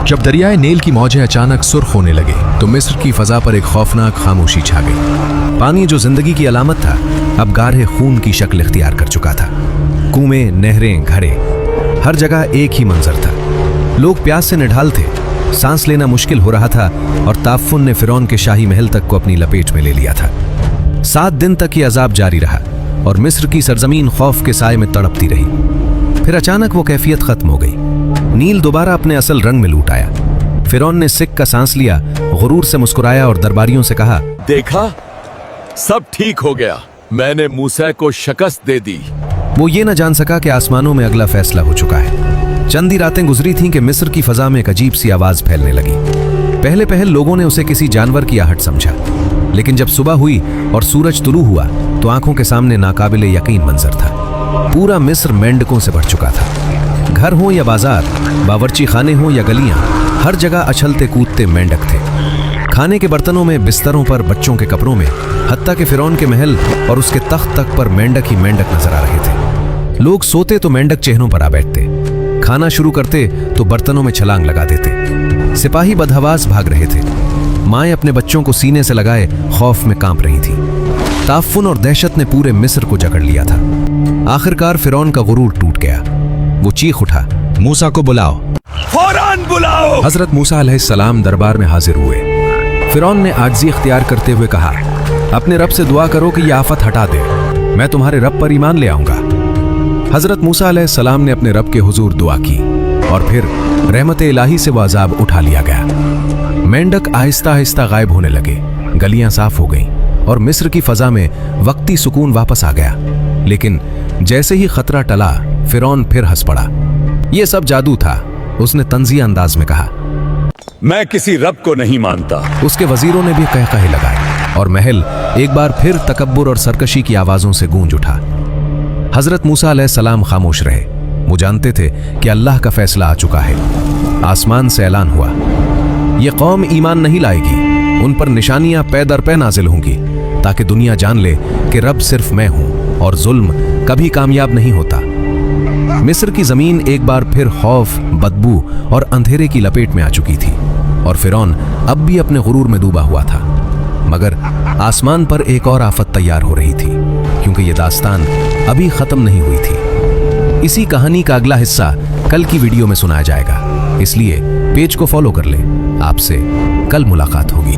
जब दरियाए नील की मौजें अचानक सुर्ख होने लगे तो मिस्र की फजा पर एक खौफनाक खामोशी छा गई। पानी जो जिंदगी की अलामत था अब गाढ़े खून की शक्ल इख्तियार कर चुका था। कुएं, नहरें, घरे, हर जगह एक ही मंजर था। लोग प्यास से निढाल थे, सांस लेना मुश्किल हो रहा था और ताफुन ने फिरौन के शाही महल तक को अपनी लपेट में ले लिया था। 7 दिन तक ये अजाब जारी रहा और मिस्र की सरजमीन खौफ के साए में तड़पती रही। फिर अचानक वो कैफियत खत्म हो गई। नील दोबारा अपने असल रंग में लूट आया। फिरौन ने सिक का सांस लिया, गुरूर से मुस्कुराया और दरबारियों से कहा, देखा, सब ठीक हो गया, मैंने मूसा को शिकस्त दे दी। वो ये न जान सका कि आसमानों में अगला फैसला हो चुका है। चंद ही रातें गुजरी थीं कि मिस्र की फजा में एक अजीब सी आवाज फैलने लगी। पहले पहल लोगों ने उसे किसी जानवर की आहट समझा, लेकिन जब सुबह हुई और सूरज तुलू हुआ तो आंखों के सामने नाकाबिले यकीन मंजर था। पूरा मिस्र मेंढकों से भर चुका था। घर हो या बाजार, बावर्ची खाने हो या गलियां, हर जगह अछलते कूदते मेंढक थे। खाने के बर्तनों में, बिस्तरों पर, बच्चों के कपड़ों में, हत्ता के फिरौन के महल और उसके तख्त तक पर मेंढक ही मेंढक नजर आ रहे थे। लोग सोते तो मेंढक चेहरों पर आ बैठते, खाना शुरू करते तो बर्तनों में छलांग लगा देते। सिपाही बदहवास भाग रहे थे। माएं अपने बच्चों को सीने से लगाए खौफ में कांप रही थी। ताफुन और दहशत ने पूरे मिस्र को जकड़ लिया था। आखिरकार फिरौन का गुरूर टूट गया। वो चीख उठा, मूसा को बुलाओ, फौरन बुलाओ। हजरत मूसा अलैहिस्सलाम दरबार में हाजिर हुए। फिरौन ने आजिज़ी इख्तियार करते हुए कहा, अपने रब से दुआ करो कि यह आफत हटा दे, मैं तुम्हारे रब पर ईमान ले आऊंगा। हजरत मूसा अलैहिस्सलाम ने अपने रब के हुजूर दुआ की और फिर रहमत इलाही से वो अजाब उठा लिया गया। मेंढक आहिस्ता आहिस्ता गायब होने लगे, गलियां साफ हो गईं और मिस्र की फजा में वक्ती सुकून वापस आ गया। लेकिन जैसे ही खतरा टला, फिरौन फिर हंस पड़ा। यह सब जादू था, उसने तंज़िया अंदाज में कहा। मैं किसी रब को नहीं मानता। उसके वजीरों ने भी कहकहे लगाए और महल एक बार फिर तकब्बुर और सरकशी की आवाजों से गूंज उठा। हजरत मूसा अलैहिस्सलाम खामोश रहे। वो जानते थे कि अल्लाह का फैसला आ चुका है। आसमान से ऐलान हुआ, यह कौम ईमान नहीं लाएगी, उन पर निशानियां पै दर पै नाजिल होंगी ताकि दुनिया जान ले कि रब सिर्फ मैं हूं और जुल्म कभी कामयाब नहीं होता। मिस्र की जमीन एक बार फिर खौफ, बदबू और अंधेरे की लपेट में आ चुकी थी और फिरौन अब भी अपने गुरूर में डूबा हुआ था। मगर आसमान पर एक और आफत तैयार हो रही थी, क्योंकि ये दास्तान अभी खत्म नहीं हुई थी। इसी कहानी का अगला हिस्सा कल की वीडियो में सुनाया जाएगा, इसलिए पेज को फॉलो कर ले। आपसे कल मुलाकात होगी।